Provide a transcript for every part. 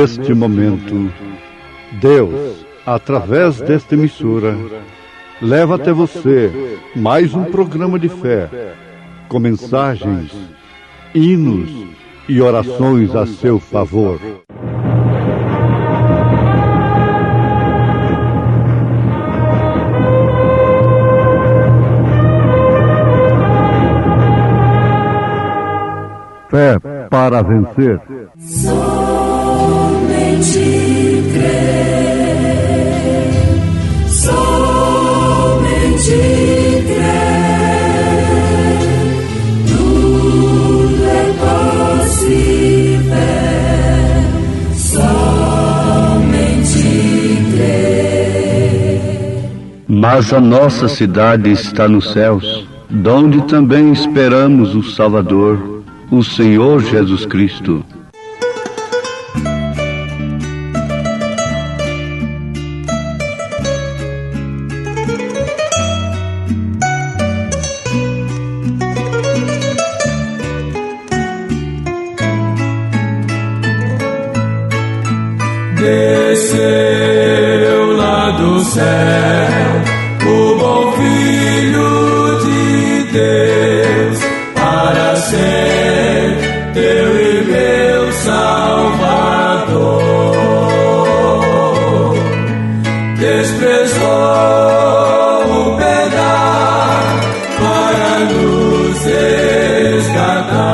neste momento, Deus, através desta emissora, leva até você mais um programa de fé, com mensagens, hinos e orações a seu favor. Fé para vencer. Somente crer, somente crer, tudo é possível, somente crer. Mas a nossa cidade está nos céus, donde também esperamos o Salvador, o Senhor Jesus Cristo. Desceu lá do céu o bom Filho de Deus para ser teu e meu Salvador. Desprezou o pecado para nos resgatar.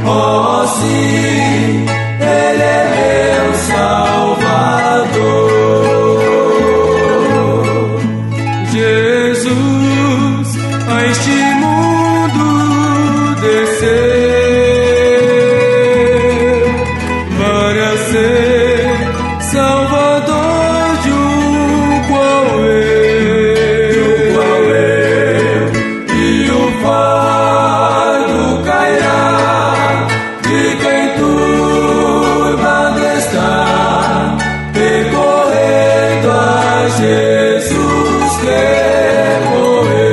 Oh, sim, Ele é meu Salvador. Jesus a este mundo desceu para ser Salvador de um qual eu, e o fardo cairá de quem turba está, recorrendo a Jesus que morreu.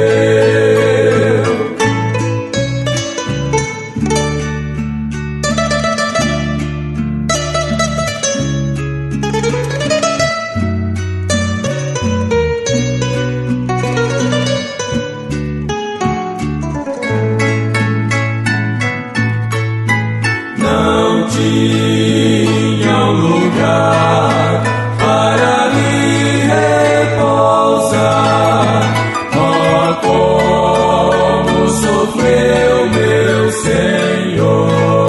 Não tinha um lugar para me repousar. Oh, como sofreu meu Senhor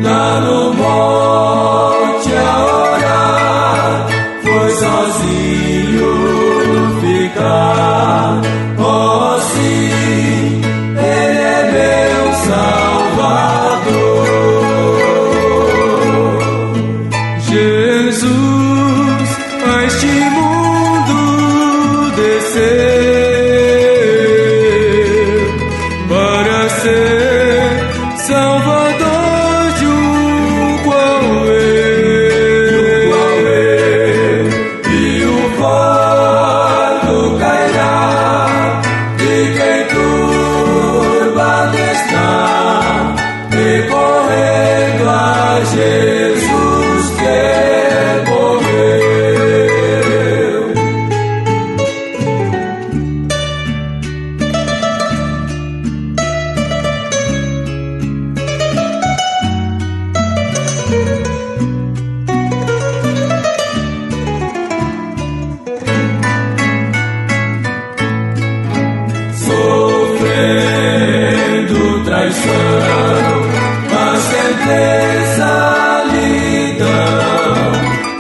lá no monte a orar, foi sozinho ficar. Oh, sim, Ele é meu Salvador. Jesus a este mundo desceu para ser Salvador de um qual eu, e o fardo cairá de quem turba está, recorrendo a Jesus que morreu. Sofrendo traição, mas sempre essa lidão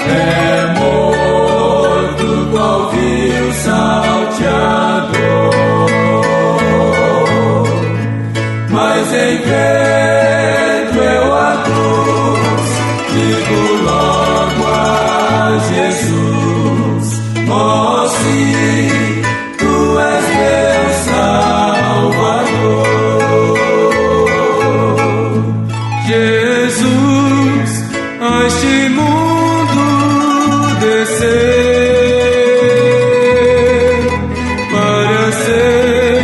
é morto qual vil salteador. Mas enquanto eu a cruz digo logo a Jesus: oh, sim, tu és meu Salvador. Jesus a este mundo desceu para ser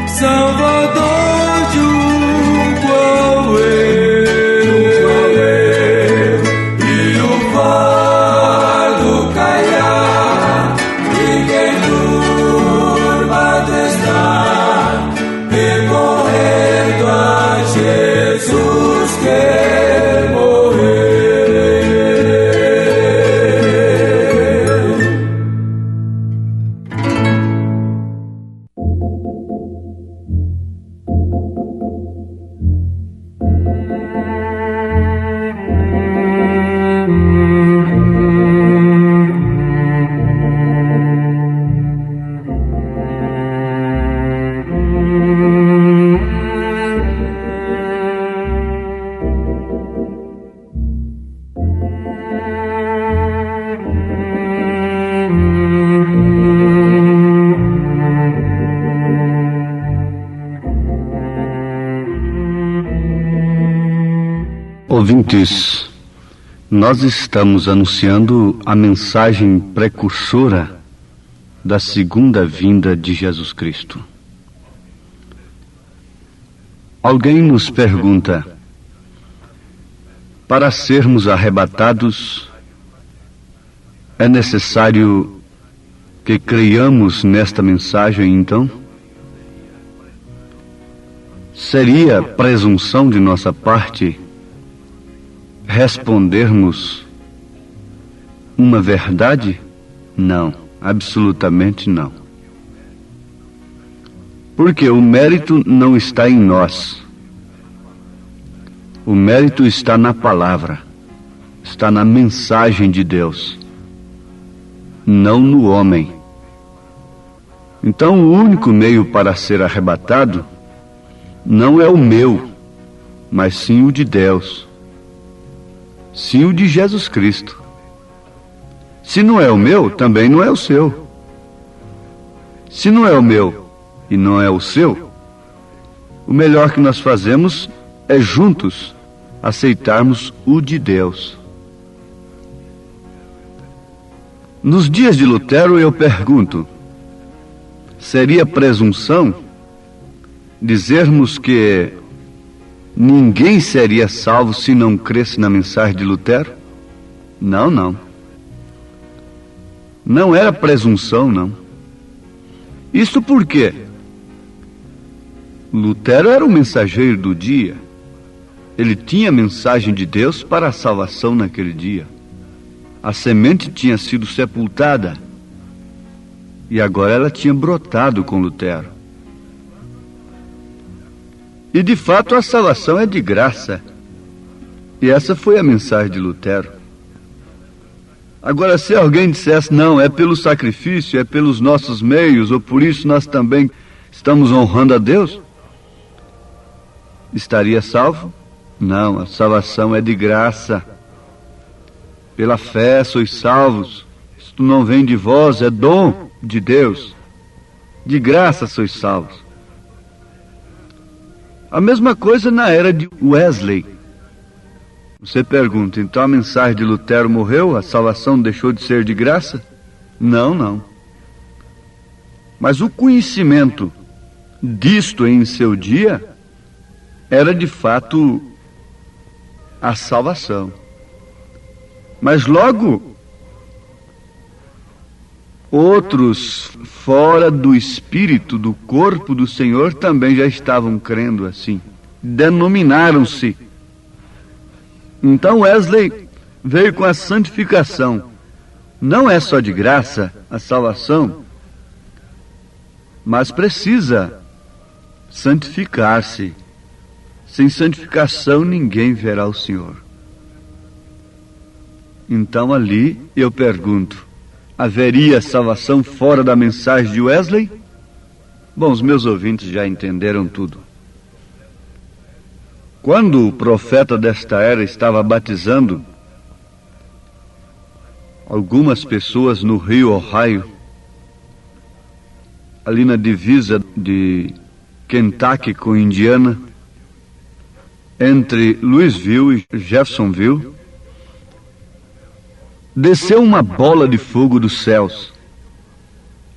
Salvador de um qual eu, Ouvintes, nós estamos anunciando a mensagem precursora da segunda vinda de Jesus Cristo. Alguém nos pergunta: para sermos arrebatados, é necessário que creiamos nesta mensagem, então? Seria presunção de nossa parte respondermos uma verdade? Não, absolutamente não. Porque o mérito não está em nós. O mérito está na palavra, está na mensagem de Deus, não no homem. Então, o único meio para ser arrebatado não é o meu, mas sim o de Deus. Sim, o de Jesus Cristo. Se não é o meu, também não é o seu. Se não é o meu e não é o seu, o melhor que nós fazemos é juntos aceitarmos o de Deus. Nos dias de Lutero eu pergunto: seria presunção dizermos que ninguém seria salvo se não cresce na mensagem de Lutero? Não, não. Não era presunção, não. Isso por quê? Lutero era o mensageiro do dia. Ele tinha a mensagem de Deus para a salvação naquele dia. A semente tinha sido sepultada e agora ela tinha brotado com Lutero. E de fato a salvação é de graça. E essa foi a mensagem de Lutero. Agora, se alguém dissesse: não, é pelo sacrifício, é pelos nossos meios, ou por isso nós também estamos honrando a Deus, estaria salvo? Não, a salvação é de graça. Pela fé sois salvos. Isto não vem de vós, é dom de Deus. De graça sois salvos. A mesma coisa na era de Wesley. Você pergunta: então a mensagem de Lutero morreu? A salvação deixou de ser de graça? Não, não. Mas o conhecimento disto em seu dia era de fato a salvação. Mas logo outros fora do espírito, do corpo do Senhor, também já estavam crendo assim. Denominaram-se. Então Wesley veio com a santificação. Não é só de graça a salvação, mas precisa santificar-se. Sem santificação ninguém verá o Senhor. Então ali eu pergunto: haveria salvação fora da mensagem de Wesley? Bom, os meus ouvintes já entenderam tudo. Quando o profeta desta era estava batizando algumas pessoas no rio Ohio, ali na divisa de Kentucky com Indiana, entre Louisville e Jeffersonville, desceu uma bola de fogo dos céus.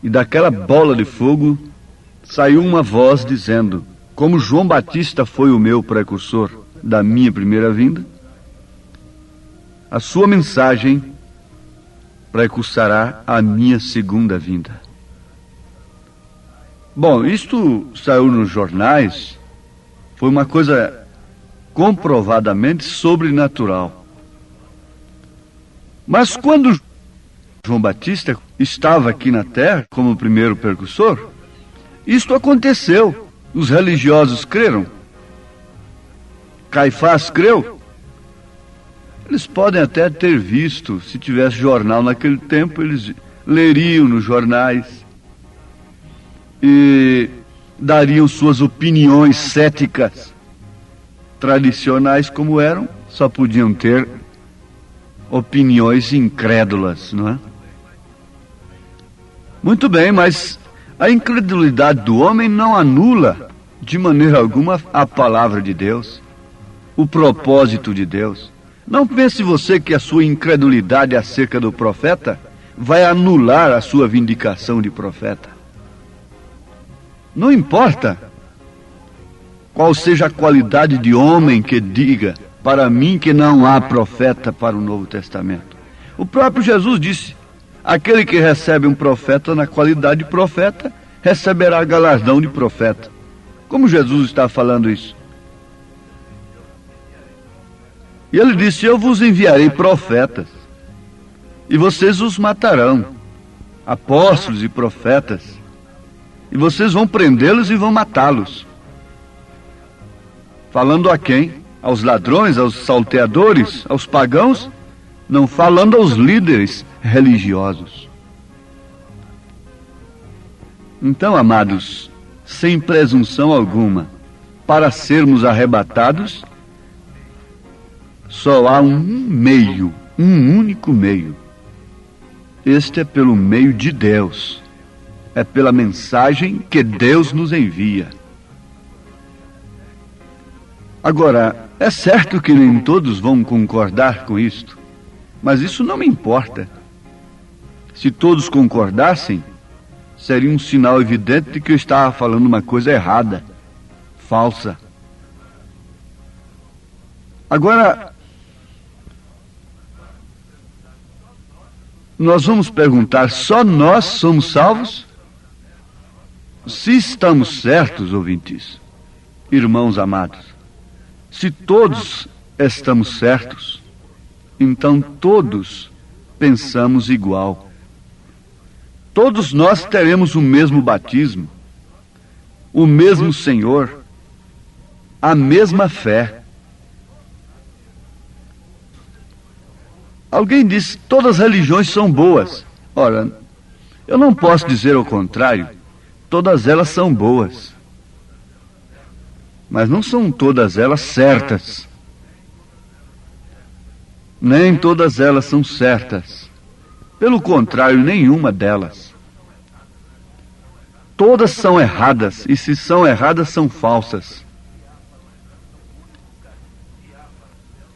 E daquela bola de fogo saiu uma voz dizendo: como João Batista foi o meu precursor da minha primeira vinda, a sua mensagem precursará a minha segunda vinda. Bom, isto saiu nos jornais, foi uma coisa comprovadamente sobrenatural. Mas quando João Batista estava aqui na terra como primeiro precursor, isto aconteceu. Os religiosos creram. Caifás creu. Eles podem até ter visto, se tivesse jornal naquele tempo, eles leriam nos jornais e dariam suas opiniões céticas. Tradicionais como eram, só podiam ter opiniões incrédulas, não é? Muito bem, mas a incredulidade do homem não anula de maneira alguma a palavra de Deus. o propósito de Deus. Não pense você que a sua incredulidade acerca do profeta vai anular a sua vindicação de profeta. Não importa qual seja a qualidade de homem que diga para mim que não há profeta para o Novo Testamento. O próprio Jesus disse: aquele que recebe um profeta na qualidade de profeta, receberá galardão de profeta. Como Jesus está falando isso? E ele disse: eu vos enviarei profetas, e vocês os matarão, apóstolos e profetas, e vocês vão prendê-los e vão matá-los. Falando a quem? Aos ladrões, aos salteadores, aos pagãos? Não, falando aos líderes religiosos. Então, amados, sem presunção alguma, para sermos arrebatados, só há um meio, um único meio. Este é pelo meio de Deus. É pela mensagem que Deus nos envia. Agora, é certo que nem todos vão concordar com isto, mas isso não me importa. Se todos concordassem, seria um sinal evidente de que eu estava falando uma coisa errada, falsa. Agora, nós vamos perguntar: só nós somos salvos? Se estamos certos, ouvintes, irmãos amados, se todos estamos certos, então todos pensamos igual. Todos nós teremos o mesmo batismo, o mesmo Senhor, a mesma fé. Alguém diz: todas as religiões são boas. Ora, eu não posso dizer o contrário. Todas elas são boas, mas não são todas elas certas. Nem todas elas são certas. Pelo contrário, nenhuma delas. Todas são erradas, e se são erradas, são falsas.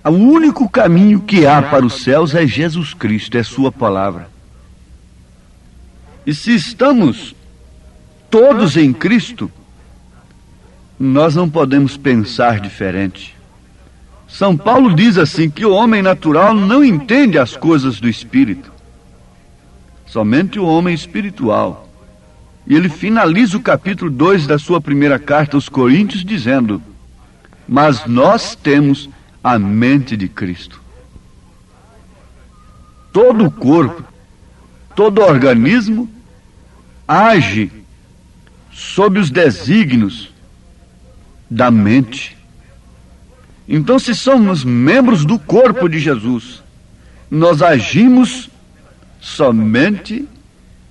O único caminho que há para os céus é Jesus Cristo, é sua palavra. E se estamos todos em Cristo, nós não podemos pensar diferente. São Paulo diz assim, que o homem natural não entende as coisas do Espírito, somente o homem espiritual. E ele finaliza o capítulo 2 da sua primeira carta aos Coríntios dizendo: mas nós temos a mente de Cristo. Todo o corpo, todo o organismo age sob os desígnios da mente. Então, se somos membros do corpo de Jesus, nós agimos somente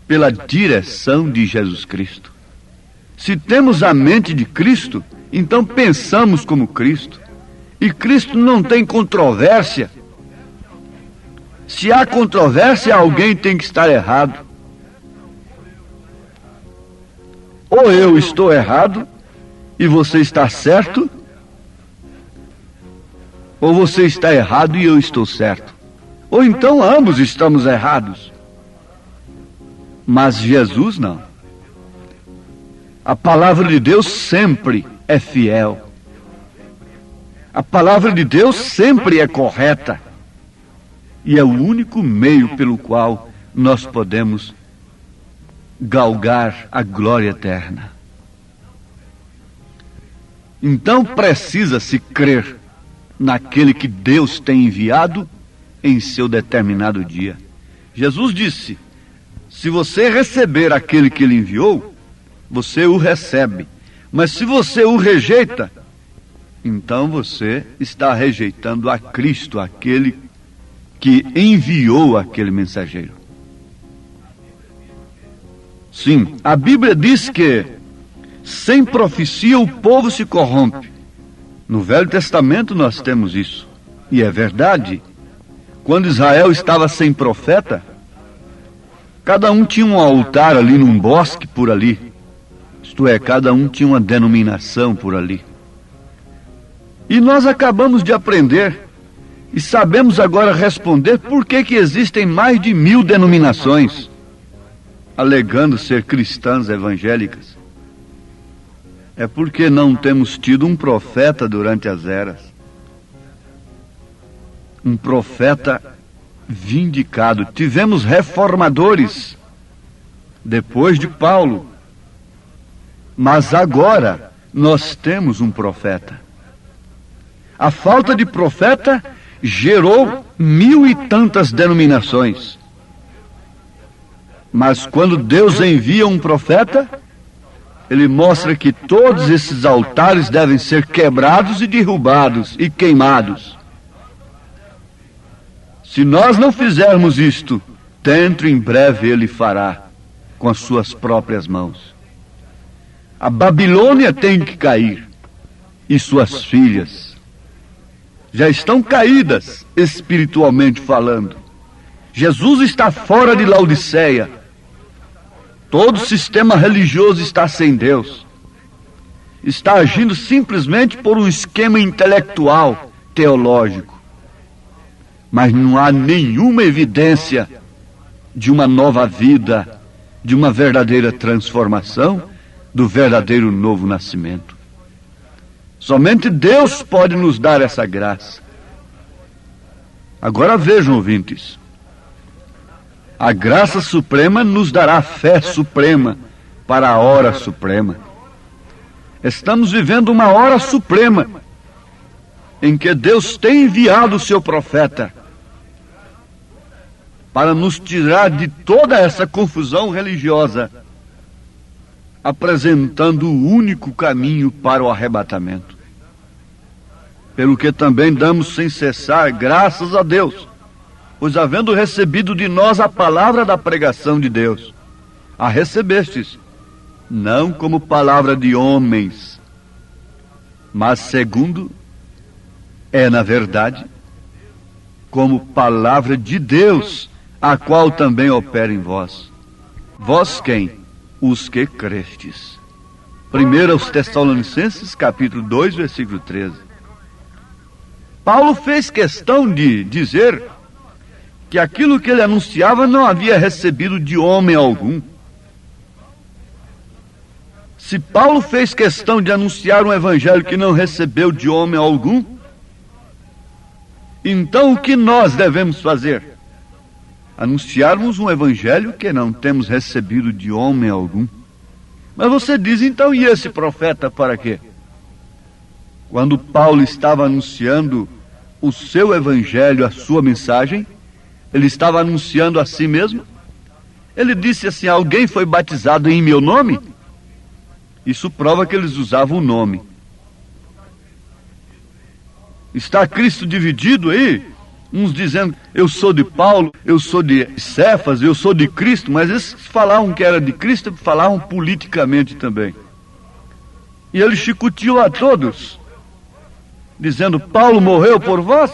pela direção de Jesus Cristo. Se temos a mente de Cristo, então pensamos como Cristo. E Cristo não tem controvérsia. Se há controvérsia, alguém tem que estar errado. Ou eu estou errado e você está certo, ou você está errado e eu estou certo. Ou então ambos estamos errados. Mas Jesus não. A palavra de Deus sempre é fiel. A palavra de Deus sempre é correta. E é o único meio pelo qual nós podemos galgar a glória eterna. Então precisa-se crer naquele que Deus tem enviado em seu determinado dia. Jesus disse: se você receber aquele que ele enviou, você o recebe. Mas se você o rejeita, então você está rejeitando a Cristo, aquele que enviou aquele mensageiro. Sim, a Bíblia diz que sem profecia o povo se corrompe. No Velho Testamento nós temos isso. E é verdade. Quando Israel estava sem profeta, cada um tinha um altar ali num bosque por ali. Isto é, cada um tinha uma denominação por ali. E nós acabamos de aprender e sabemos agora responder por que existem mais de 1000 denominações alegando ser cristãs evangélicas. É porque não temos tido um profeta durante as eras. Um profeta vindicado. Tivemos reformadores depois de Paulo. Mas agora nós temos um profeta. A falta de profeta gerou 1000 e tantas denominações. Mas quando Deus envia um profeta, ele mostra que todos esses altares devem ser quebrados e derrubados e queimados. Se nós não fizermos isto, dentro em breve ele fará com as suas próprias mãos. A Babilônia tem que cair e suas filhas já estão caídas espiritualmente falando. Jesus está fora de Laodiceia. Todo sistema religioso está sem Deus. Está agindo simplesmente por um esquema intelectual, teológico. Mas não há nenhuma evidência de uma nova vida, de uma verdadeira transformação, do verdadeiro novo nascimento. Somente Deus pode nos dar essa graça. Agora vejam, ouvintes. A graça suprema nos dará fé suprema para a hora suprema. Estamos vivendo uma hora suprema em que Deus tem enviado o seu profeta para nos tirar de toda essa confusão religiosa, apresentando o único caminho para o arrebatamento. Pelo que também damos sem cessar graças a Deus, pois havendo recebido de nós a palavra da pregação de Deus, a recebestes, não como palavra de homens, mas segundo é, na verdade, como palavra de Deus, a qual também opera em vós. Vós quem? Os que crestes. 1 aos Tessalonicenses, capítulo 2, versículo 13. Paulo fez questão de dizer que aquilo que ele anunciava não havia recebido de homem algum. Se Paulo fez questão de anunciar um evangelho que não recebeu de homem algum, então o que nós devemos fazer? Anunciarmos um evangelho que não temos recebido de homem algum. Mas você diz, então, e esse profeta para quê? Quando Paulo estava anunciando o seu evangelho, a sua mensagem, ele estava anunciando a si mesmo. Ele disse assim: alguém foi batizado em meu nome? Isso prova que eles usavam o nome. Está Cristo dividido aí? Uns dizendo, eu sou de Paulo, eu sou de Cefas, eu sou de Cristo, mas esses que falavam que era de Cristo, falavam politicamente também. E ele chicoteou a todos, dizendo, Paulo morreu por vós?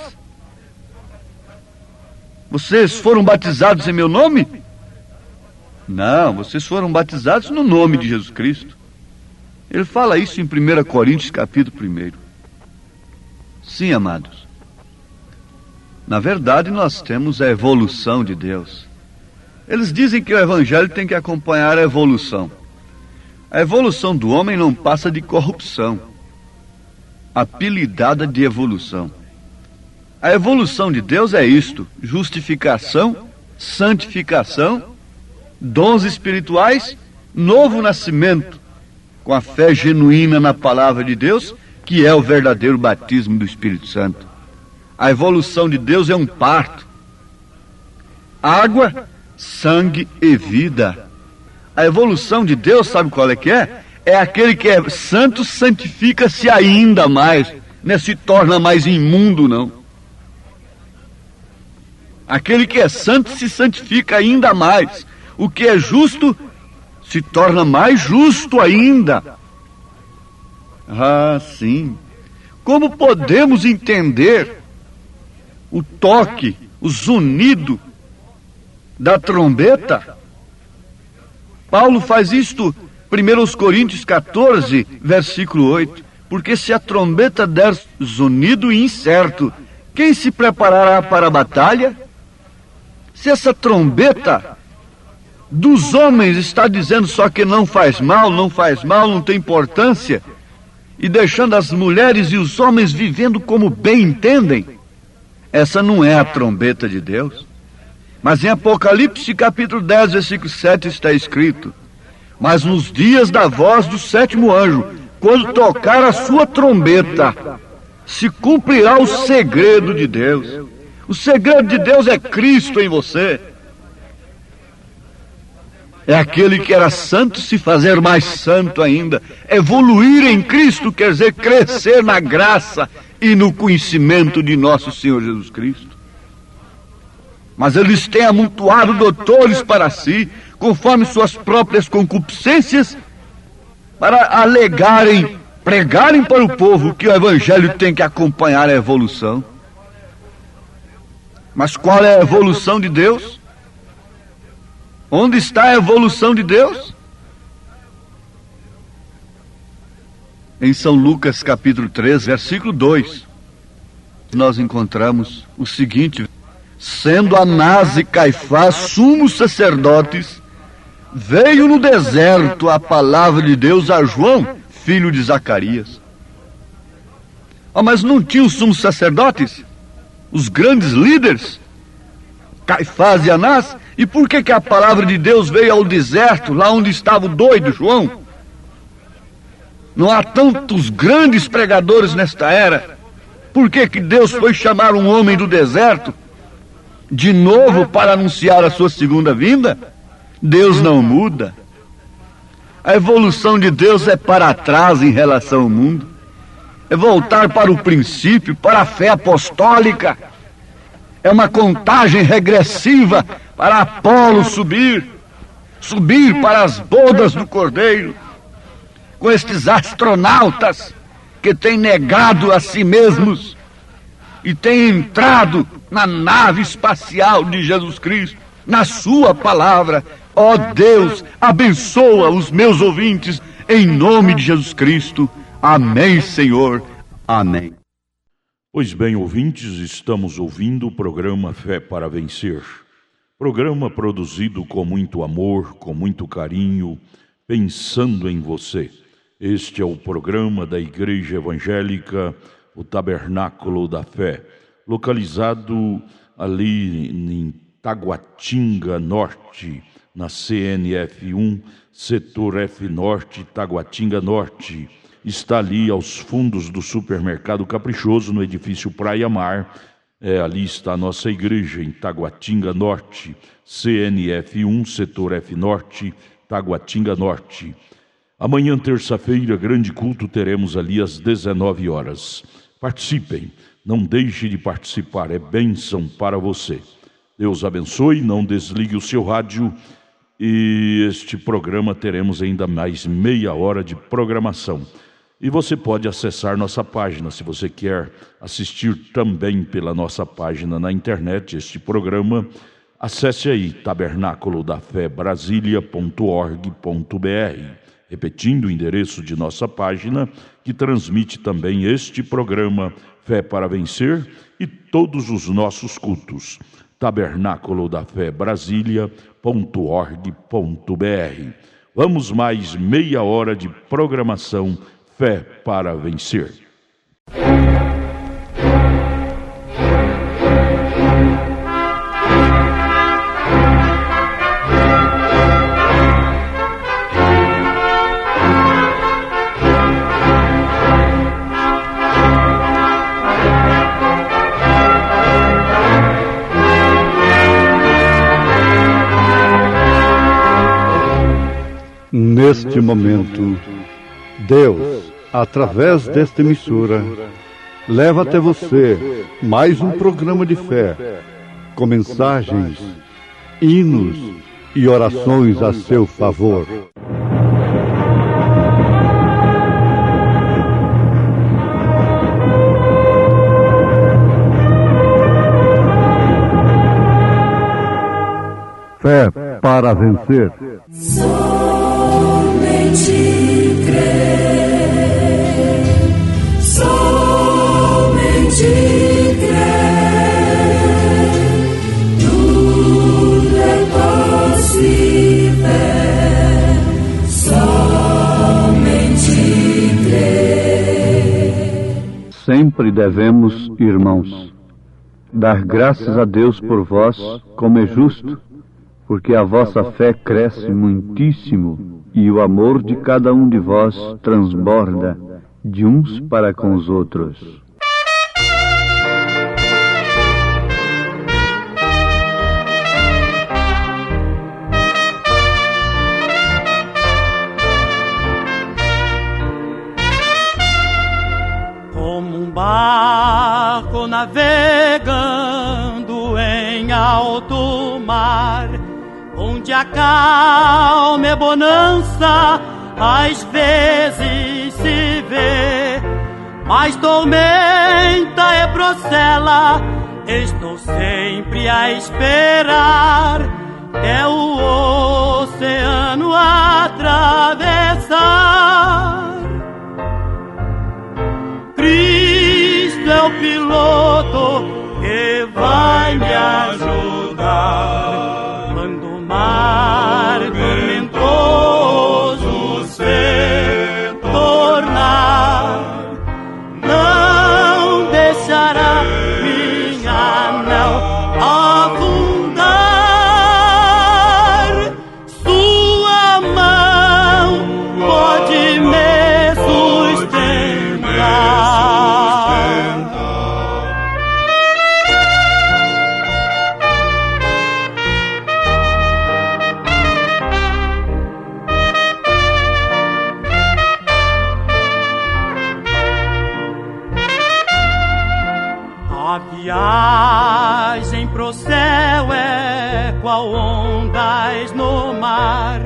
Vocês foram batizados em meu nome? Não, vocês foram batizados no nome de Jesus Cristo. Ele fala isso em 1 Coríntios, capítulo 1. Sim, amados. Na verdade, nós temos a evolução de Deus. Eles dizem que o evangelho tem que acompanhar a evolução. A evolução do homem não passa de corrupção, apelidada de evolução. A evolução de Deus é isto: justificação, santificação, dons espirituais, novo nascimento, com a fé genuína na palavra de Deus, que é o verdadeiro batismo do Espírito Santo. A evolução de Deus é um parto. Água, sangue e vida. A evolução de Deus, sabe qual é que é? É aquele que é santo, santifica-se ainda mais. Não se torna mais imundo, não. Aquele que é santo se santifica ainda mais. O que é justo se torna mais justo ainda. Ah, sim. Como podemos entender o toque, o zunido da trombeta? Paulo faz isto, 1 Coríntios 14, versículo 8. porque se a trombeta der zunido incerto, quem se preparará para a batalha? Se essa trombeta dos homens está dizendo só que não faz mal, não tem importância, e deixando as mulheres e os homens vivendo como bem entendem, essa não é a trombeta de Deus. Mas em Apocalipse capítulo 10, versículo 7 está escrito: mas nos dias da voz do sétimo anjo, quando tocar a sua trombeta, se cumprirá o segredo de Deus. O segredo de Deus é Cristo em você. É aquele que era santo se fazer mais santo ainda. Evoluir em Cristo quer dizer crescer na graça e no conhecimento de nosso Senhor Jesus Cristo. Mas eles têm amontoado doutores para si, conforme suas próprias concupiscências, para alegarem, pregarem para o povo que o Evangelho tem que acompanhar a evolução. Mas qual é a evolução de Deus? Onde está a evolução de Deus? Em São Lucas capítulo 3, versículo 2, nós encontramos o seguinte: sendo Anás e Caifás sumos sacerdotes, veio no deserto a palavra de Deus a João, filho de Zacarias. Mas não tinham os sumos sacerdotes? Os grandes líderes? Caifás e Anás? E por que a palavra de Deus veio ao deserto, lá onde estava o doido João? Não há tantos grandes pregadores nesta era. Por que Deus foi chamar um homem do deserto de novo para anunciar a sua segunda vinda? Deus não muda. A evolução de Deus é para trás em relação ao mundo. É voltar para o princípio, para a fé apostólica. É uma contagem regressiva para Apolo subir para as bodas do Cordeiro, com estes astronautas que têm negado a si mesmos e têm entrado na nave espacial de Jesus Cristo, na sua palavra. Ó Deus, abençoa os meus ouvintes, em nome de Jesus Cristo. Amém, Senhor. Amém. Pois bem, ouvintes, estamos ouvindo o programa Fé para Vencer. Programa produzido com muito amor, com muito carinho, pensando em você. Este é o programa da Igreja Evangélica, o Tabernáculo da Fé, localizado ali em Taguatinga Norte, na CNF 1, setor F Norte, Taguatinga Norte. Está ali aos fundos do supermercado Caprichoso, no edifício Praia Mar. Ali está a nossa igreja, em Taguatinga Norte, CNF 1, setor F Norte, Taguatinga Norte. Amanhã, terça-feira, grande culto, teremos ali às 19 horas. Participem, não deixe de participar, é bênção para você. Deus abençoe, não desligue o seu rádio. E este programa teremos ainda mais meia hora de programação. E você pode acessar nossa página, se você quer assistir também pela nossa página na internet este programa, acesse aí tabernaculodafebrasilia.org.br, repetindo o endereço de nossa página, que transmite também este programa Fé para Vencer e todos os nossos cultos. tabernaculodafebrasilia.org.br. Vamos mais meia hora de programação Fé para Vencer. Neste momento, Deus, através desta emissora, leva até você mais um programa de fé, com mensagens, hinos e orações a seu favor. Fé para vencer. Somente crer. Sempre devemos, irmãos, dar graças a Deus por vós, como é justo, porque a vossa fé cresce muitíssimo e o amor de cada um de vós transborda de uns para com os outros. Barco navegando em alto mar, onde a calma é bonança, às vezes se vê, mas tormenta é procela, estou sempre a esperar, é o oceano atravessar. Cristo é o piloto que vai me ajudar quando o mar tormentoso se tornar. Não deixará minha nau afundar. Sua mão pode me sustentar. Viagem pro céu é qual ondas no mar,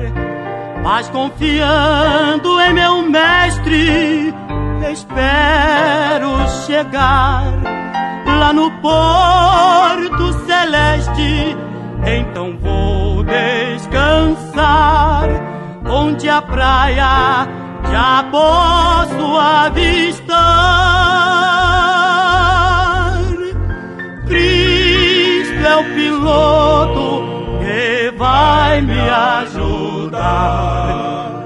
mas confiando em meu mestre, espero chegar lá no porto celeste. Então vou descansar, onde a praia já posso avistar. Cristo é o piloto que vai me ajudar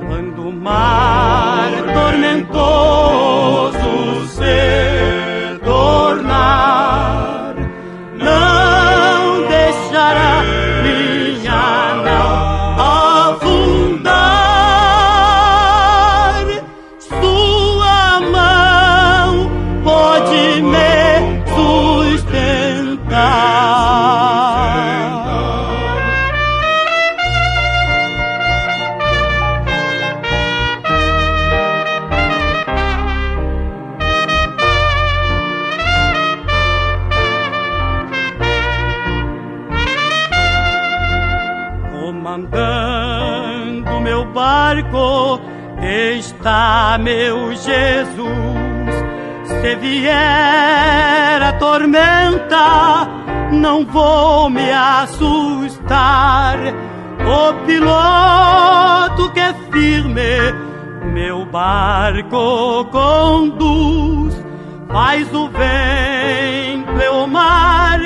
quando o mar tormentoso se tornar. Não deixará minha nau afundar. Sua mão pode me sustentar. Comandando meu barco está meu Jesus. Se vier a tormenta, não vou me assustar. O piloto que é firme meu barco conduz, faz o vento e o mar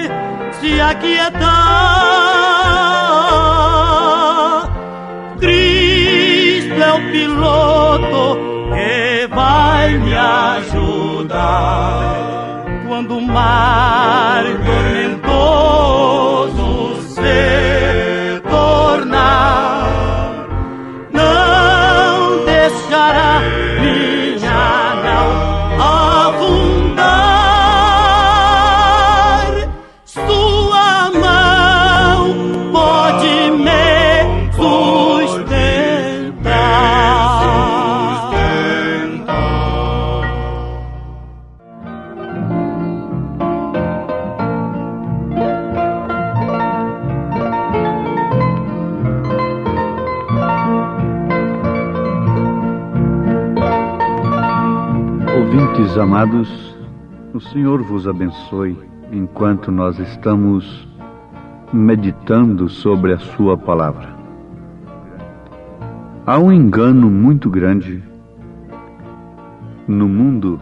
se aquietar. Cristo é o piloto que vai me ajudar quando o mar tormentoso se tornar. Não deixará minha nau afundar. Sua mão pode me sustentar. Ouvintes amados, o Senhor vos abençoe enquanto nós estamos meditando sobre a sua palavra. Há um engano muito grande no mundo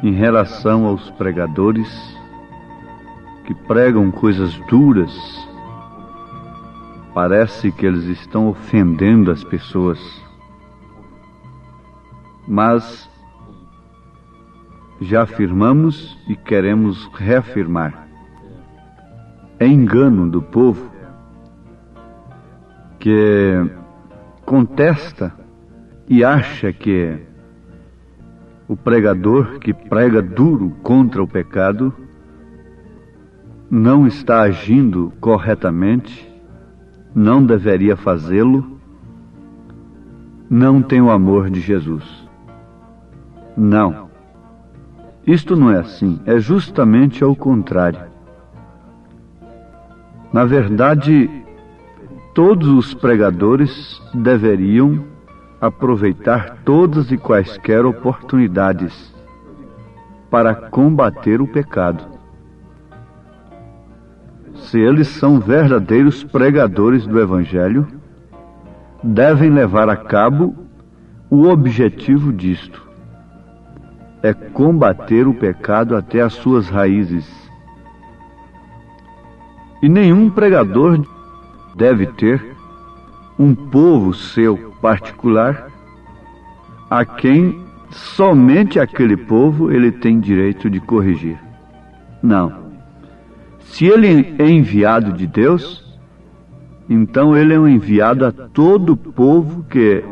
em relação aos pregadores que pregam coisas duras. Parece que eles estão ofendendo as pessoas, mas já afirmamos e queremos reafirmar. É engano do povo que contesta e acha que o pregador que prega duro contra o pecado não está agindo corretamente, não deveria fazê-lo, não tem o amor de Jesus. Não. Isto não é assim, é justamente ao contrário. Na verdade, todos os pregadores deveriam aproveitar todas e quaisquer oportunidades para combater o pecado. Se eles são verdadeiros pregadores do Evangelho, devem levar a cabo o objetivo disto: é combater o pecado até as suas raízes. E nenhum pregador deve ter um povo seu particular, a quem somente aquele povo ele tem direito de corrigir. Não. Se ele é enviado de Deus, então ele é um enviado a todo o povo que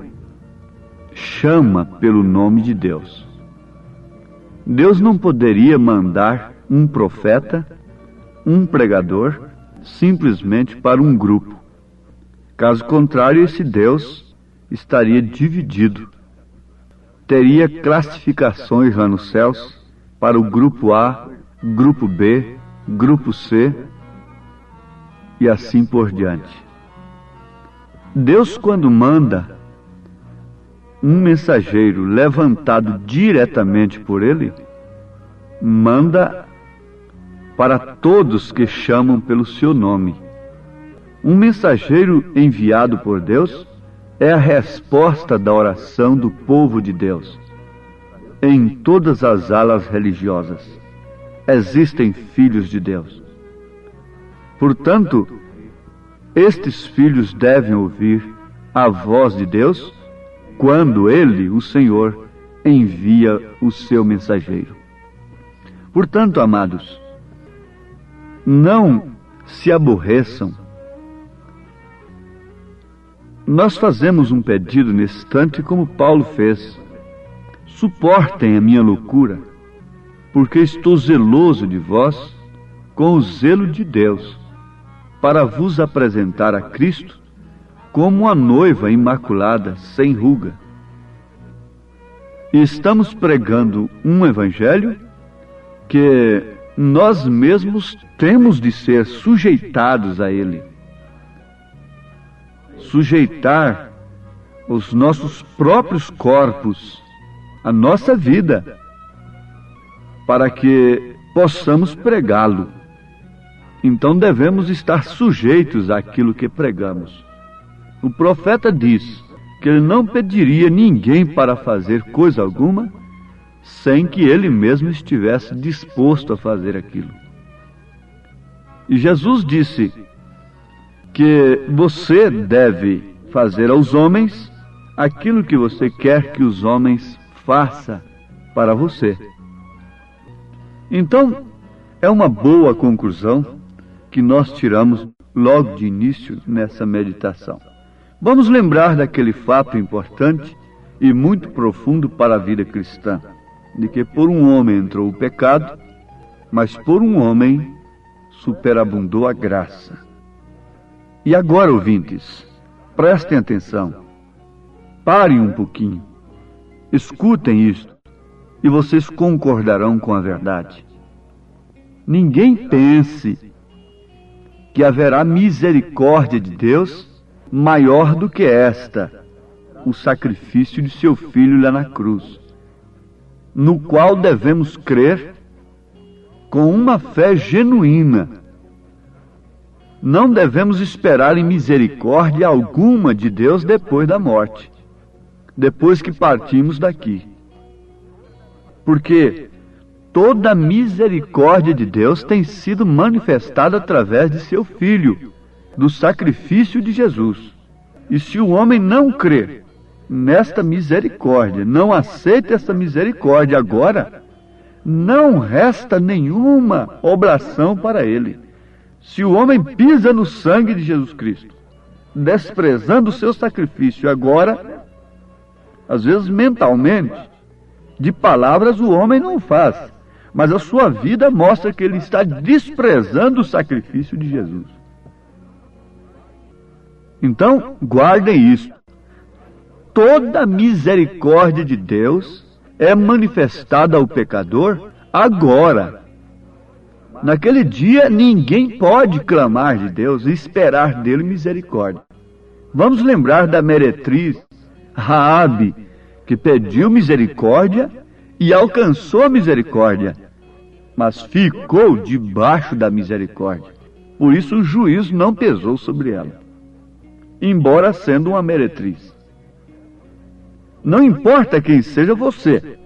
chama pelo nome de Deus. Deus não poderia mandar um profeta, um pregador, simplesmente para um grupo. Caso contrário, esse Deus estaria dividido. Teria classificações lá nos céus para o grupo A, grupo B, grupo C e assim por diante. Deus, quando manda um mensageiro levantado diretamente por ele, manda para todos que chamam pelo seu nome. Um mensageiro enviado por Deus é a resposta da oração do povo de Deus. Em todas as alas religiosas existem filhos de Deus. Portanto, estes filhos devem ouvir a voz de Deus quando Ele, o Senhor, envia o seu mensageiro. Portanto, amados, não se aborreçam. Nós fazemos um pedido nesse instante como Paulo fez: suportem a minha loucura, porque estou zeloso de vós com o zelo de Deus, para vos apresentar a Cristo como uma noiva imaculada, sem ruga. E estamos pregando um evangelho que nós mesmos temos de ser sujeitados a ele. Sujeitar os nossos próprios corpos, a nossa vida, para que possamos pregá-lo. Então devemos estar sujeitos àquilo que pregamos. O profeta diz que ele não pediria ninguém para fazer coisa alguma sem que ele mesmo estivesse disposto a fazer aquilo. E Jesus disse que você deve fazer aos homens aquilo que você quer que os homens façam para você. Então, é uma boa conclusão que nós tiramos logo de início nessa meditação. Vamos lembrar daquele fato importante e muito profundo para a vida cristã, de que por um homem entrou o pecado, mas por um homem superabundou a graça. E agora, ouvintes, prestem atenção, parem um pouquinho, escutem isto, e vocês concordarão com a verdade. Ninguém pense que haverá misericórdia de Deus maior do que esta, o sacrifício de seu Filho lá na cruz, no qual devemos crer com uma fé genuína. Não devemos esperar em misericórdia alguma de Deus depois da morte, depois que partimos daqui. Porque toda a misericórdia de Deus tem sido manifestada através de seu Filho, do sacrifício de Jesus. E se o homem não crer nesta misericórdia, não aceita essa misericórdia agora, não resta nenhuma oblação para ele. Se o homem pisa no sangue de Jesus Cristo, desprezando o seu sacrifício, agora, às vezes mentalmente, de palavras o homem não faz, mas a sua vida mostra que ele está desprezando o sacrifício de Jesus. Então, guardem isso. Toda a misericórdia de Deus é manifestada ao pecador agora. Naquele dia, ninguém pode clamar de Deus e esperar dele misericórdia. Vamos lembrar da meretriz Raabe, que pediu misericórdia e alcançou a misericórdia, mas ficou debaixo da misericórdia. Por isso o juízo não pesou sobre ela, embora sendo uma meretriz. Não importa quem seja você,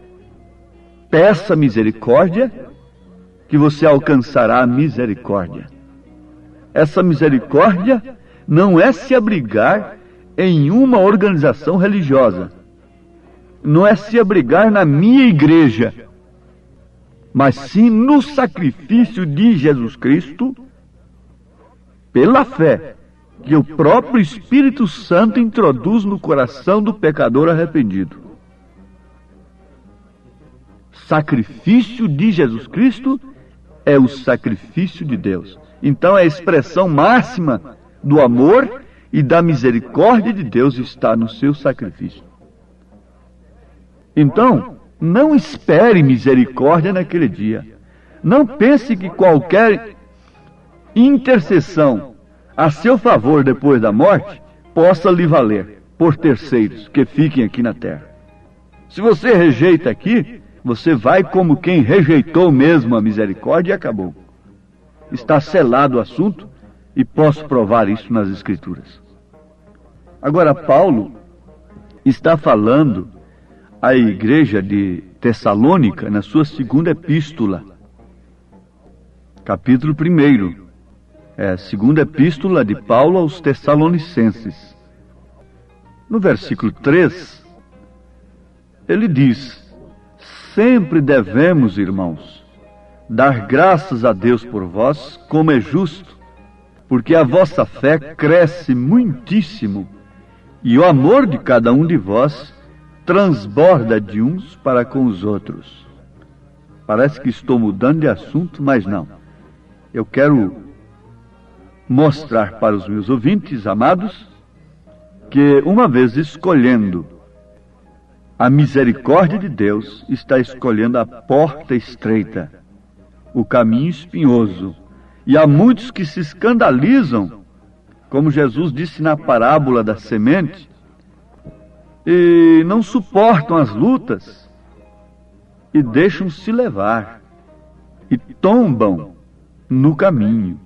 peça misericórdia, que você alcançará a misericórdia. Essa misericórdia não é se abrigar em uma organização religiosa, não é se abrigar na minha igreja, mas sim no sacrifício de Jesus Cristo, pela fé que o próprio Espírito Santo introduz no coração do pecador arrependido. Sacrifício de Jesus Cristo é o sacrifício de Deus. Então a expressão máxima do amor e da misericórdia de Deus está no seu sacrifício. Então, não espere misericórdia naquele dia. Não pense que qualquer intercessão a seu favor depois da morte possa lhe valer por terceiros que fiquem aqui na terra. Se você rejeita aqui, você vai como quem rejeitou mesmo a misericórdia e acabou. Está selado o assunto e posso provar isso nas Escrituras. Agora, Paulo está falando à igreja de Tessalônica na sua segunda epístola, capítulo 1. Segunda epístola de Paulo aos Tessalonicenses. No versículo 3, ele diz: sempre devemos, irmãos, dar graças a Deus por vós, como é justo, porque a vossa fé cresce muitíssimo, e o amor de cada um de vós transborda de uns para com os outros. Parece que estou mudando de assunto, mas não. Eu quero mostrar para os meus ouvintes amados que, uma vez escolhendo a misericórdia de Deus, está escolhendo a porta estreita, o caminho espinhoso. E há muitos que se escandalizam, como Jesus disse na parábola da semente, e não suportam as lutas e deixam-se levar e tombam no caminho.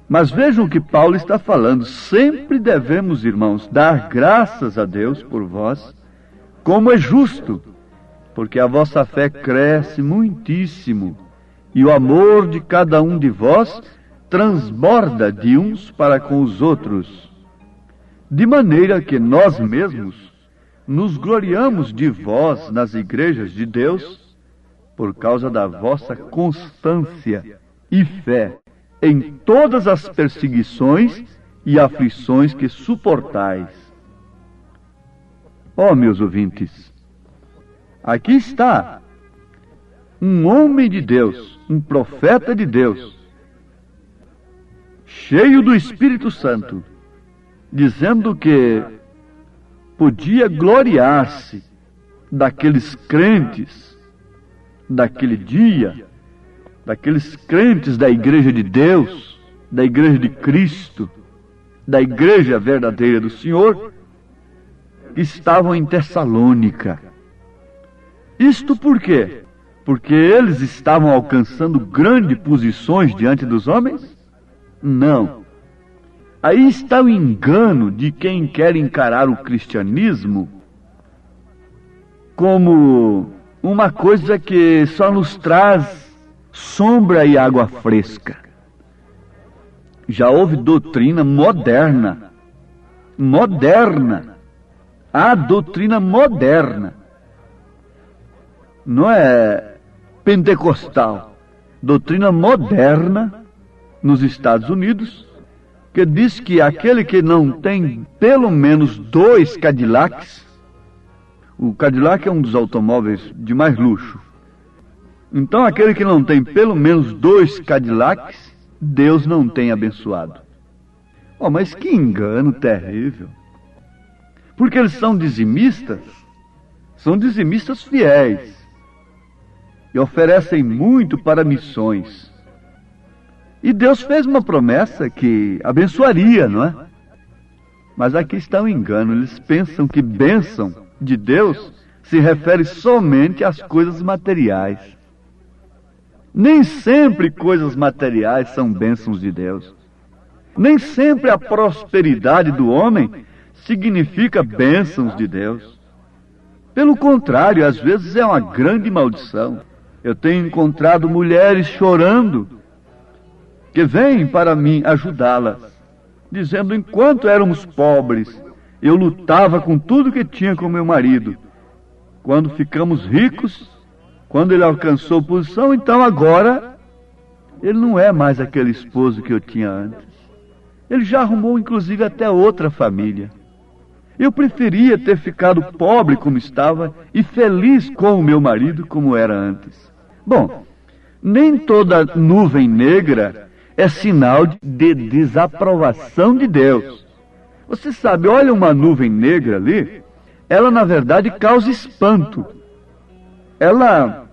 Mas vejam o que Paulo está falando. Sempre devemos, irmãos, dar graças a Deus por vós, como é justo, porque a vossa fé cresce muitíssimo, e o amor de cada um de vós transborda de uns para com os outros, de maneira que nós mesmos nos gloriamos de vós nas igrejas de Deus, por causa da vossa constância e fé em todas as perseguições e aflições que suportais. Ó, meus ouvintes, aqui está um homem de Deus, um profeta de Deus, cheio do Espírito Santo, dizendo que podia gloriar-se daqueles crentes daquele dia, daqueles crentes da igreja de Deus, da igreja de Cristo, da igreja verdadeira do Senhor, que estavam em Tessalônica. Isto por quê? Porque eles estavam alcançando grandes posições diante dos homens? Não. Aí está o engano de quem quer encarar o cristianismo como uma coisa que só nos traz sombra e água fresca. Já houve doutrina moderna. Há doutrina moderna. não é pentecostal, doutrina moderna nos Estados Unidos, que diz que aquele que não tem pelo menos 2 Cadillacs, o Cadillac é um dos automóveis de mais luxo, então aquele que não tem pelo menos 2 Cadillacs, Deus não tem abençoado. Oh, mas que engano terrível! Porque eles são dizimistas fiéis e oferecem muito para missões. E Deus fez uma promessa que abençoaria, não é? Mas aqui está um engano. Eles pensam que bênção de Deus se refere somente às coisas materiais. Nem sempre coisas materiais são bênçãos de Deus. Nem sempre a prosperidade do homem significa bênçãos de Deus. Pelo contrário, às vezes é uma grande maldição. Eu tenho encontrado mulheres chorando, que vêm para mim ajudá-las, dizendo: enquanto éramos pobres, eu lutava com tudo que tinha com meu marido. Quando ficamos ricos, quando ele alcançou posição, então agora ele não é mais aquele esposo que eu tinha antes. Ele já arrumou inclusive até outra família. Eu preferia ter ficado pobre como estava e feliz com o meu marido como era antes. Bom, nem toda nuvem negra é sinal de desaprovação de Deus. Você sabe, olha uma nuvem negra ali, ela na verdade causa espanto. Ela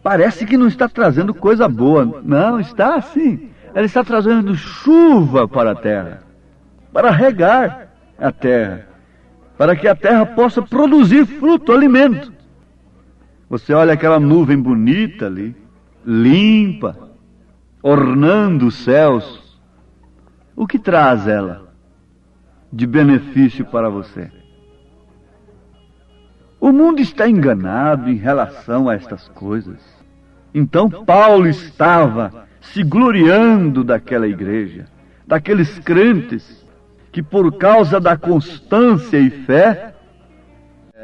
parece que não está trazendo coisa boa. Não, está assim. Ela está trazendo chuva para a terra, para regar a terra, para que a terra possa produzir fruto, alimento. Você olha aquela nuvem bonita ali, limpa, ornando os céus. O que traz ela de benefício para você? O mundo está enganado em relação a estas coisas. Então Paulo estava se gloriando daquela igreja, daqueles crentes que por causa da constância e fé,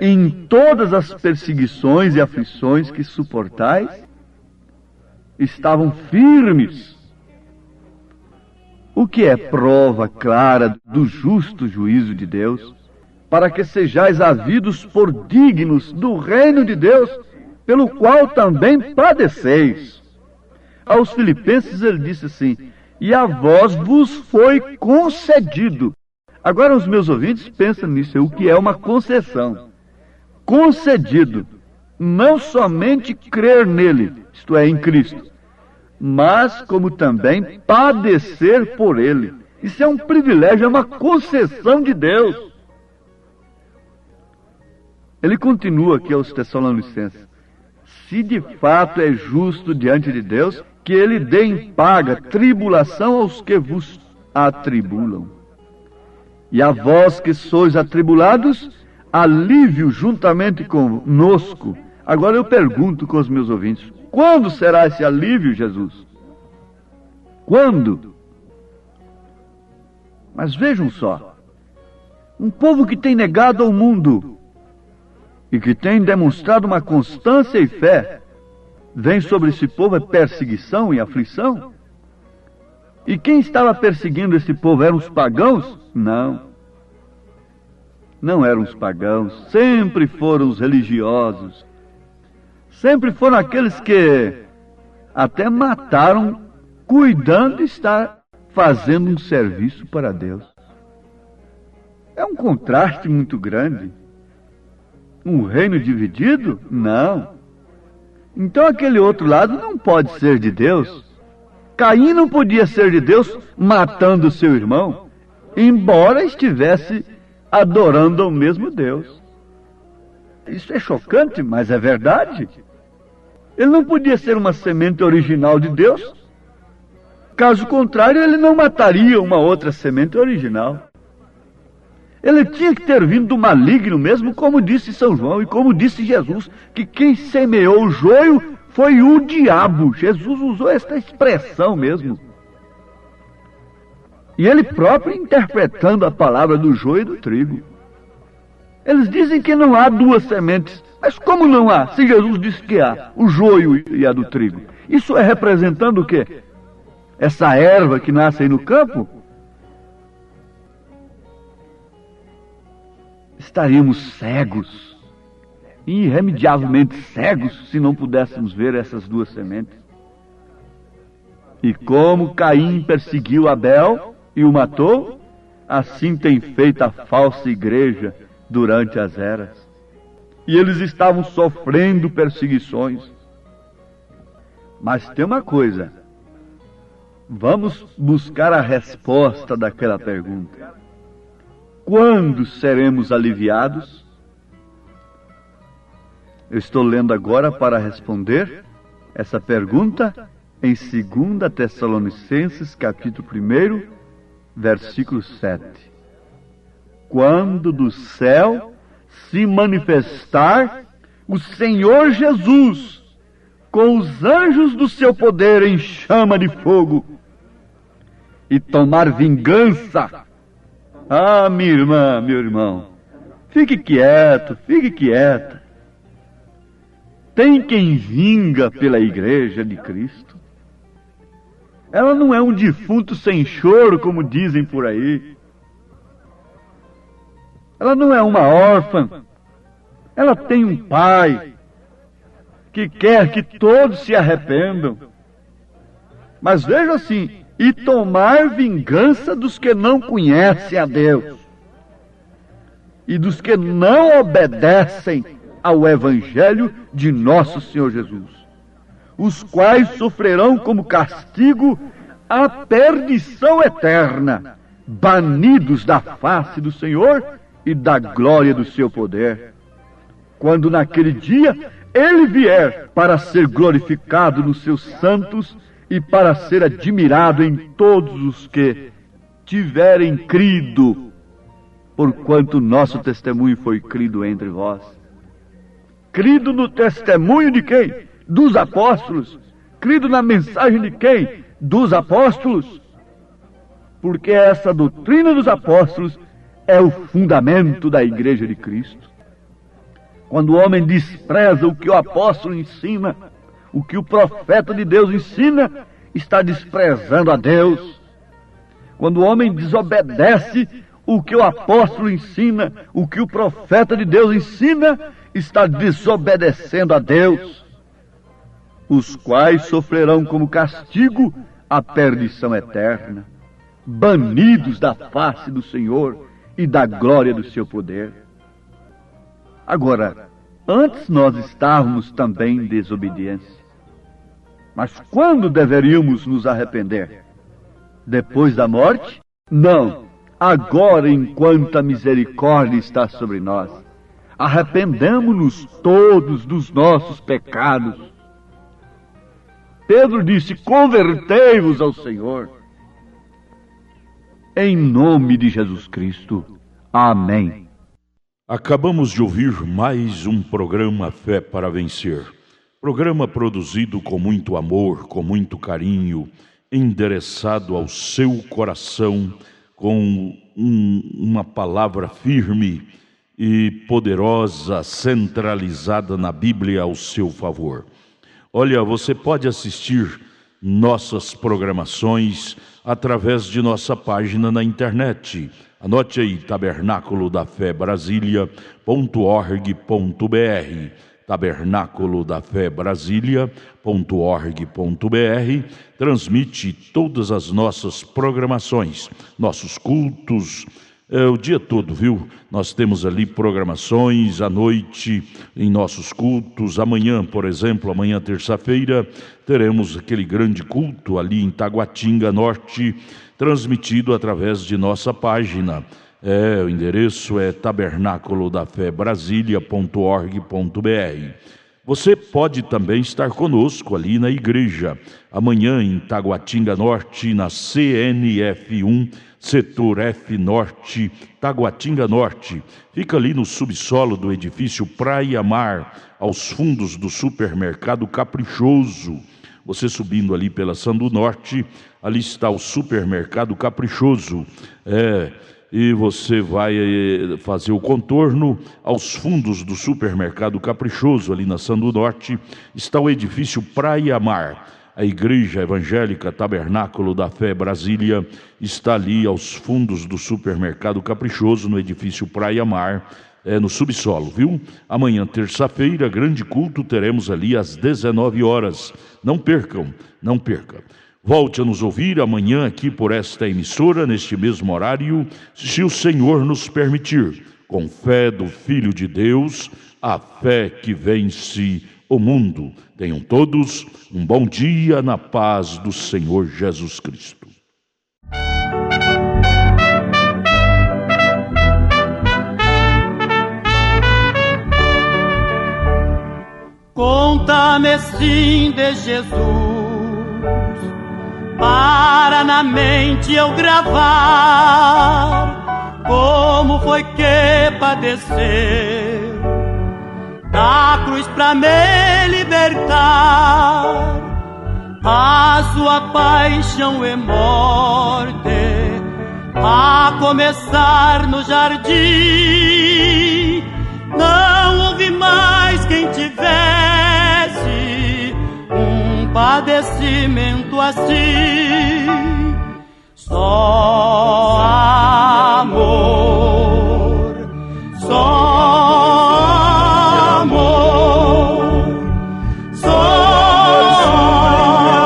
em todas as perseguições e aflições que suportais, estavam firmes. O que é prova clara do justo juízo de Deus, para que sejais havidos por dignos do reino de Deus, pelo qual também padeceis. Aos Filipenses ele disse assim: e a vós vos foi concedido. Agora os meus ouvintes pensam nisso, o que é uma concessão. Concedido, não somente crer nele, isto é, em Cristo, mas como também padecer por ele. Isso é um privilégio, é uma concessão de Deus. Ele continua aqui aos Tessalonicenses: se de fato é justo diante de Deus, que ele dê em paga tribulação aos que vos atribulam. E a vós que sois atribulados, alívio juntamente conosco. Agora eu pergunto com os meus ouvintes: quando será esse alívio, Jesus? Quando? Mas vejam só, um povo que tem negado ao mundo e que tem demonstrado uma constância e fé, vem sobre esse povo a perseguição e aflição? E quem estava perseguindo esse povo eram os pagãos? Não. Não eram os pagãos, sempre foram os religiosos. Sempre foram aqueles que até mataram, cuidando de estar fazendo um serviço para Deus. É um contraste muito grande. Um reino dividido? Não. Então aquele outro lado não pode ser de Deus. Caim não podia ser de Deus matando seu irmão, embora estivesse adorando ao mesmo Deus. Isso é chocante, mas é verdade. Ele não podia ser uma semente original de Deus. Caso contrário, ele não mataria uma outra semente original. Ele tinha que ter vindo do maligno mesmo, como disse São João e como disse Jesus, que quem semeou o joio foi o diabo. Jesus usou esta expressão mesmo. E ele próprio interpretando a palavra do joio e do trigo. Eles dizem que não há duas sementes. Mas como não há? Se Jesus disse que há, o joio e a do trigo. Isso é representando o quê? Essa erva que nasce aí no campo? Estaríamos cegos, irremediavelmente cegos, se não pudéssemos ver essas duas sementes. E como Caim perseguiu Abel e o matou, assim tem feito a falsa igreja durante as eras. E eles estavam sofrendo perseguições. Mas tem uma coisa, vamos buscar a resposta daquela pergunta. Quando seremos aliviados? Eu estou lendo agora para responder essa pergunta em 2 Tessalonicenses, capítulo 1, versículo 7. Quando do céu se manifestar o Senhor Jesus com os anjos do seu poder em chama de fogo e tomar vingança. Ah, minha irmã, meu irmão, fique quieto, fique quieta. Tem quem vinga pela igreja de Cristo. Ela não é um defunto sem choro, como dizem por aí. Ela não é uma órfã. Ela tem um pai que quer que todos se arrependam. Mas veja assim, e tomar vingança dos que não conhecem a Deus e dos que não obedecem ao Evangelho de nosso Senhor Jesus, os quais sofrerão como castigo a perdição eterna, banidos da face do Senhor e da glória do seu poder, quando naquele dia Ele vier para ser glorificado nos seus santos e para ser admirado em todos os que tiverem crido, porquanto nosso testemunho foi crido entre vós. Crido no testemunho de quem? Dos apóstolos. Crido na mensagem de quem? Dos apóstolos. Porque essa doutrina dos apóstolos é o fundamento da igreja de Cristo. Quando o homem despreza o que o apóstolo ensina, o que o profeta de Deus ensina, está desprezando a Deus. Quando o homem desobedece o que o apóstolo ensina, o que o profeta de Deus ensina, está desobedecendo a Deus, os quais sofrerão como castigo a perdição eterna, banidos da face do Senhor e da glória do seu poder. Agora, antes nós estávamos também em desobediência. Mas quando deveríamos nos arrepender? Depois da morte? Não. Agora, enquanto a misericórdia está sobre nós. Arrependamo-nos todos dos nossos pecados. Pedro disse, convertei-vos ao Senhor. Em nome de Jesus Cristo. Amém. Acabamos de ouvir mais um programa Fé para Vencer. Programa produzido com muito amor, com muito carinho, endereçado ao seu coração, com uma palavra firme e poderosa, centralizada na Bíblia ao seu favor. Olha, você pode assistir nossas programações através de nossa página na internet. Anote aí, tabernaculodafebrasilia.org.br, tabernaculodafebrasilia.org.br, transmite todas as nossas programações, nossos cultos, o dia todo, viu? Nós temos ali programações à noite em nossos cultos. Amanhã, por exemplo, amanhã terça-feira, teremos aquele grande culto ali em Taguatinga Norte, transmitido através de nossa página. O endereço é tabernaculodafebrasilia.org.br. Você pode também estar conosco ali na igreja, amanhã em Taguatinga Norte, na CNF1, Setor F Norte, Taguatinga Norte. Fica ali no subsolo do edifício Praia Mar, aos fundos do supermercado Caprichoso. Você subindo ali pela Sandu Norte, ali está o supermercado Caprichoso. e você vai fazer o contorno. Aos fundos do Supermercado Caprichoso, ali na Sando Norte, está o edifício Praia Mar. A Igreja Evangélica Tabernáculo da Fé Brasília está ali aos fundos do Supermercado Caprichoso, no edifício Praia Mar, no subsolo, viu? Amanhã, terça-feira, grande culto, teremos ali às 19 horas. Não percam, não perca. Volte a nos ouvir amanhã aqui por esta emissora, neste mesmo horário, se o Senhor nos permitir, com fé do Filho de Deus, a fé que vence o mundo. Tenham todos um bom dia na paz do Senhor Jesus Cristo. Conta-me sim de Jesus, para na mente eu gravar como foi que padeceu da cruz pra me libertar. A sua paixão e morte, a começar no jardim, não houve mais quem tivesse um padecimento assim. Só amor, só amor, só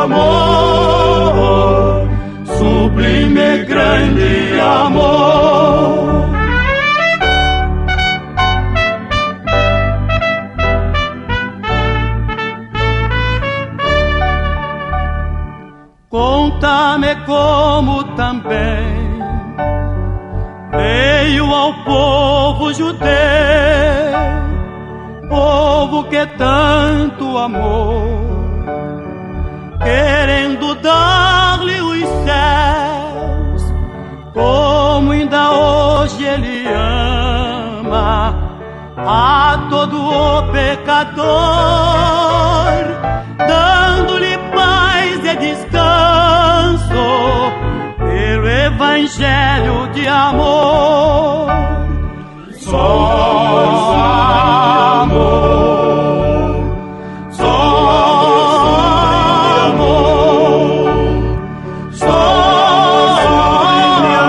amor, sublime grande amor. Conta-me como também veio ao povo judeu, povo que tanto amou, querendo dar-lhe os céus, como ainda hoje ele ama a todo o pecador, dando-lhe paz e descanso pelo evangelho de amor. Só amor, só amor, só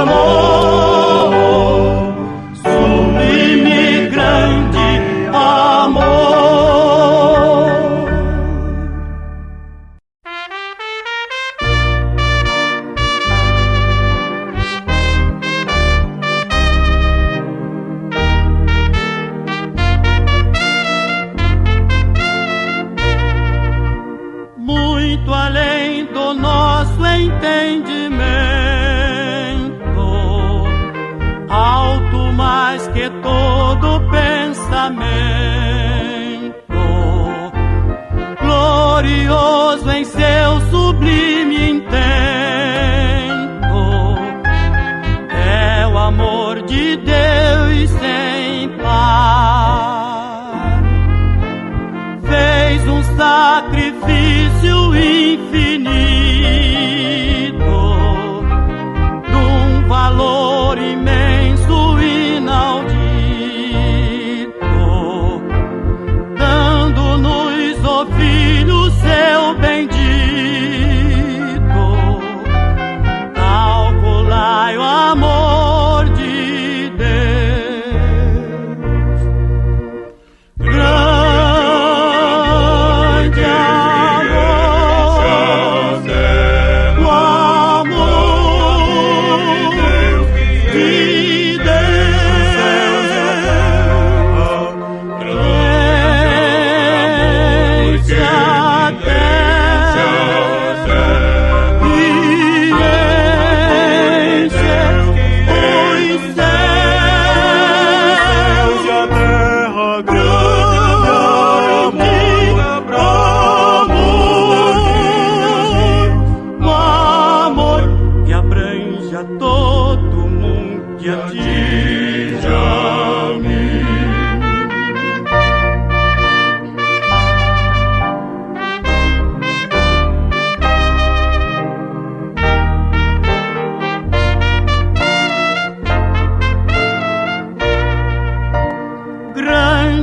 amor, sublime grande amor.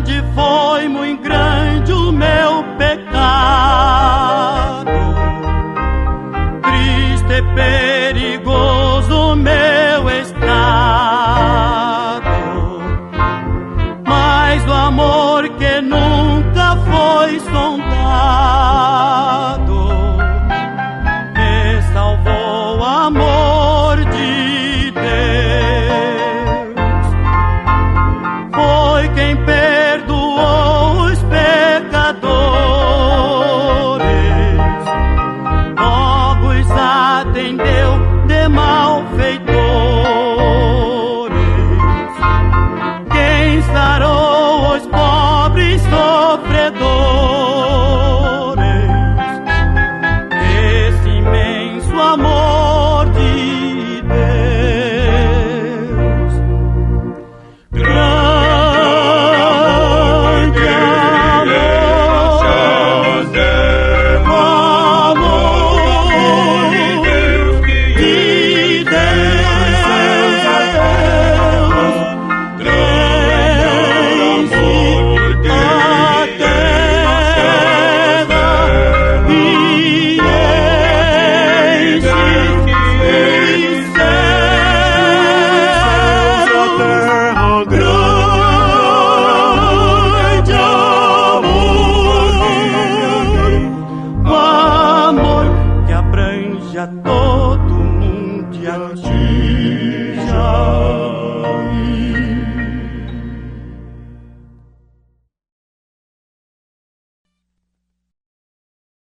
grande, foi muito grande o meu pecado. Triste e perigoso o meu estado, mas o amor